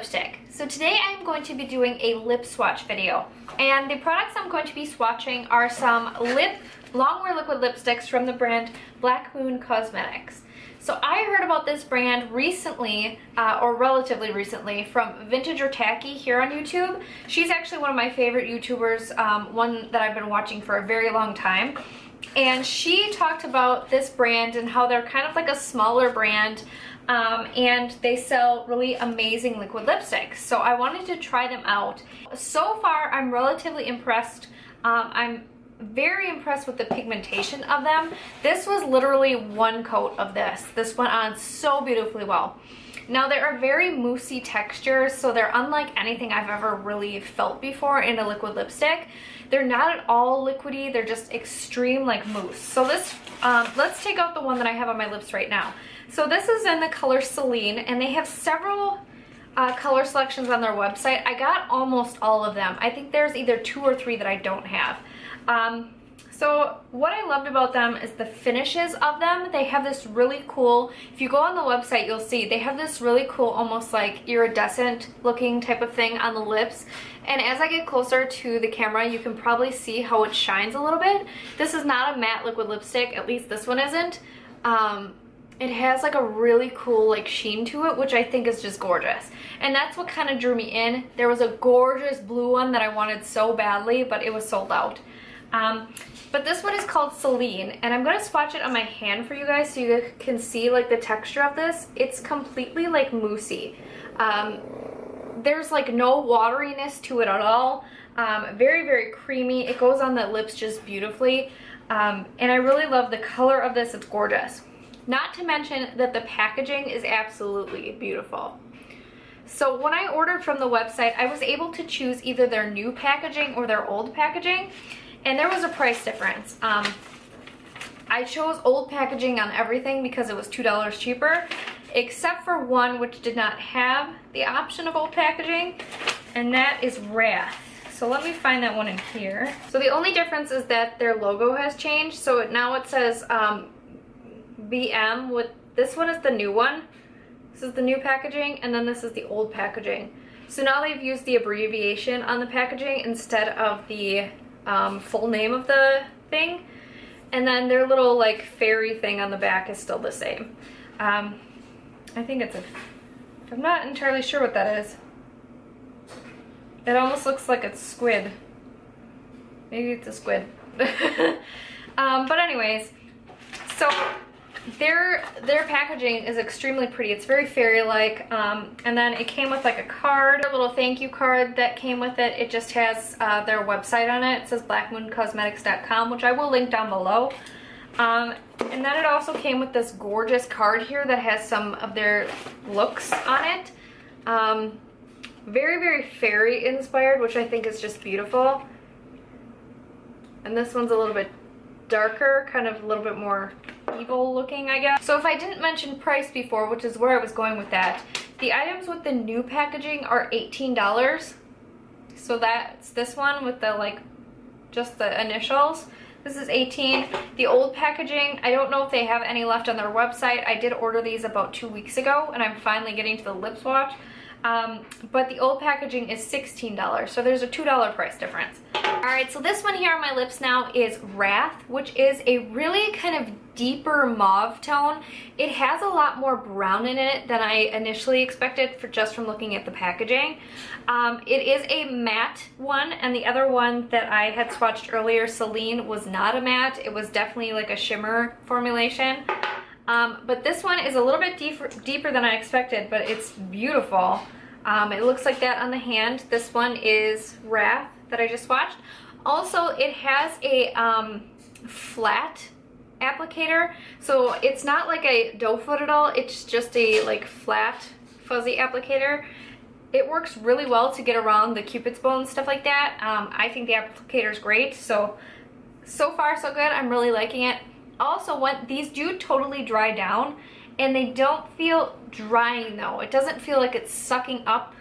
Lipstick. So today I'm going to be doing a lip swatch video, and the products I'm going to be swatching are some long-wear liquid lipsticks from the brand Black Moon Cosmetics. So I heard about this brand recently, or relatively recently, from Vintage or Tacky here on YouTube. She's actually one of my favorite YouTubers, one that I've been watching for a very long time. And she talked about this brand and how they're kind of like a smaller brand, and they sell really amazing liquid lipsticks. So I wanted to try them out. So far, I'm relatively impressed. I'm very impressed with the pigmentation of them. This was literally one coat of this. This went on so beautifully well. Now, they are very moussey textures, so they're unlike anything I've ever really felt before in a liquid lipstick. They're not at all liquidy, they're just extreme like mousse. So this, let's take out the one that I have on my lips right now. So this is in the color Selene, and they have several color selections on their website. I got almost all of them. I think there's either 2 or 3 that I don't have. So what I loved about them is the finishes of them. They have this really cool, if you go on the website, you'll see they have this really cool, almost like iridescent looking type of thing on the lips. And as I get closer to the camera, you can probably see how it shines a little bit. This is not a matte liquid lipstick, at least this one isn't. It has like a really cool like sheen to it, which I think is just gorgeous. And that's what kind of drew me in. There was a gorgeous blue one that I wanted so badly, but it was sold out. But this one is called Selene, and I'm going to swatch it on my hand for you guys so you can see like the texture of this. It's completely like moussey. There's like no wateriness to it at all. Very, very creamy. It goes on the lips just beautifully. And I really love the color of this. It's gorgeous. Not to mention that the packaging is absolutely beautiful. So when I ordered from the website, I was able to choose either their new packaging or their old packaging. And there was a price difference. I chose old packaging on everything because it was $2 cheaper, except for one which did not have the option of old packaging, and that is Wrath. So let me find that one in here. So the only difference is that their logo has changed. So now it says BM, with this one is the new one. This is the new packaging, and then this is the old packaging. So now they've used the abbreviation on the packaging instead of the full name of the thing, and then their little like fairy thing on the back is still the same. I think it's I'm not entirely sure what that is. It almost looks like it's squid. Maybe it's a squid. But anyways, so their packaging is extremely pretty. It's very fairy-like, and then it came with like a card, a little thank you card that came with it. It just has their website on it. It says blackmooncosmetics.com, which I will link down below. And then it also came with this gorgeous card here that has some of their looks on it. Very, very fairy inspired, which I think is just beautiful. And this one's a little bit darker, kind of a little bit more evil looking, I guess. So if I didn't mention price before, which is where I was going with that, the items with the new packaging are $18. So that's this one with the like just the initials. This is $18. The old packaging, I don't know if they have any left on their website. I did order these about 2 weeks ago, and I'm finally getting to the lip swatch. But the old packaging is $16, so there's a $2 price difference. Alright, so this one here on my lips now is Wrath, which is a really kind of deeper mauve tone. It has a lot more brown in it than I initially expected just from looking at the packaging. It is a matte one, and the other one that I had swatched earlier, Selene, was not a matte. It was definitely like a shimmer formulation. But this one is a little bit deeper than I expected, but it's beautiful. It looks like that on the hand. This one is Wrath that I just swatched. Also, it has a flat applicator, so it's not like a doe foot at all. It's just a like flat, fuzzy applicator. It works really well to get around the cupid's bow and stuff like that. I think the applicator is great. So far so good. I'm really liking it. Also, these do totally dry down, and they don't feel drying though. It doesn't feel like it's sucking up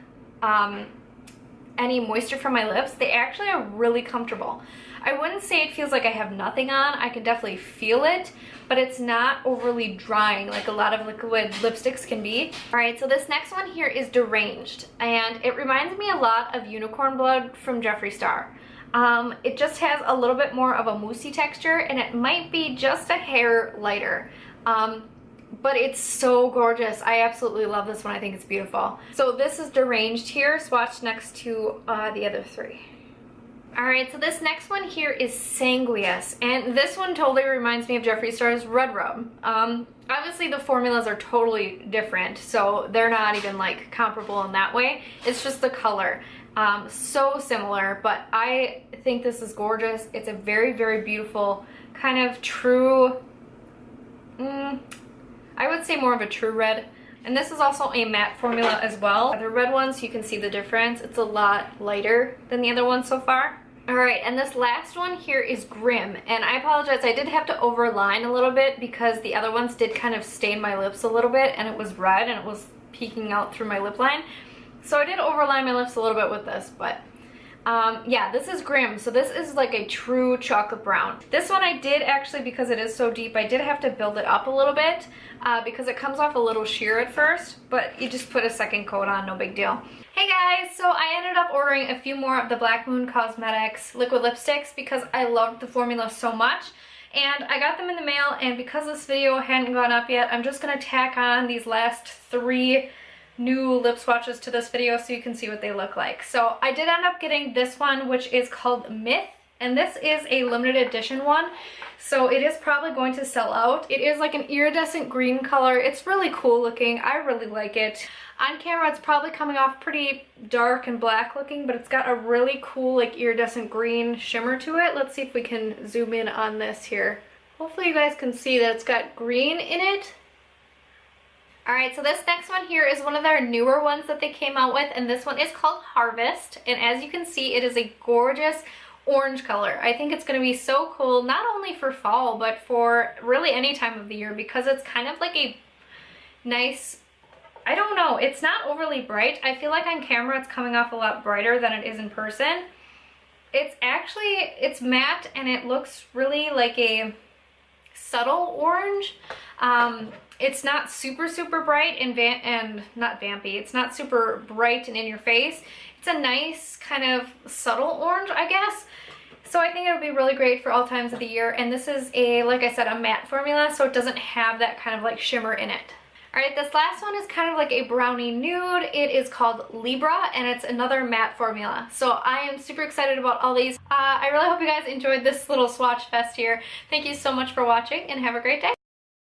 any moisture from my lips. They actually are really comfortable. I wouldn't say it feels like I have nothing on. I can definitely feel it, but it's not overly drying like a lot of liquid lipsticks can be. All right, so this next one here is Deranged, and it reminds me a lot of Unicorn Blood from Jeffree Star. It just has a little bit more of a moussey texture, and it might be just a hair lighter. But it's so gorgeous. I absolutely love this one. I think it's beautiful. So this is Deranged here, swatched next to the other three. Alright, so this next one here is Sanguis, and this one totally reminds me of Jeffree Star's Red Rub. Obviously the formulas are totally different, so they're not even like comparable in that way. It's just the color. So similar, but I think this is gorgeous. It's a very, very beautiful kind of true, I would say more of a true red. And this is also a matte formula as well. The red ones, you can see the difference. It's a lot lighter than the other ones so far. Alright, and this last one here is Grim. And I apologize, I did have to overline a little bit because the other ones did kind of stain my lips a little bit, and it was red and it was peeking out through my lip line. So I did overline my lips a little bit with this, but yeah, this is Grim. So this is like a true chocolate brown. This one I did actually, because it is so deep, I did have to build it up a little bit because it comes off a little sheer at first, but you just put a second coat on, no big deal. Hey guys, so I ended up ordering a few more of the Black Moon Cosmetics liquid lipsticks because I loved the formula so much. And I got them in the mail, and because this video hadn't gone up yet, I'm just going to tack on these last 3 new lip swatches to this video so you can see what they look like. So I did end up getting this one, which is called Myth, and this is a limited edition one, so it is probably going to sell out. It is like an iridescent green color. It's really cool looking. I really like it. On camera it's probably coming off pretty dark and black looking, but it's got a really cool like iridescent green shimmer to it. Let's see if we can zoom in on this here. Hopefully you guys can see that it's got green in it. Alright, so this next one here is one of their newer ones that they came out with, and this one is called Harvest, and as you can see, it is a gorgeous orange color. I think it's going to be so cool, not only for fall, but for really any time of the year, because it's kind of like a nice, I don't know, it's not overly bright. I feel like on camera it's coming off a lot brighter than it is in person. It's actually, it's matte, and it looks really like a subtle orange. It's not super bright and not vampy. It's not super bright and in your face. It's a nice kind of subtle orange, I guess. So I think it'll be really great for all times of the year. And this is a, like I said, a matte formula, so it doesn't have that kind of like shimmer in it. Alright, this last one is kind of like a brownie nude. It is called Libra, and it's another matte formula. So I am super excited about all these. I really hope you guys enjoyed this little swatch fest here. Thank you so much for watching, and have a great day.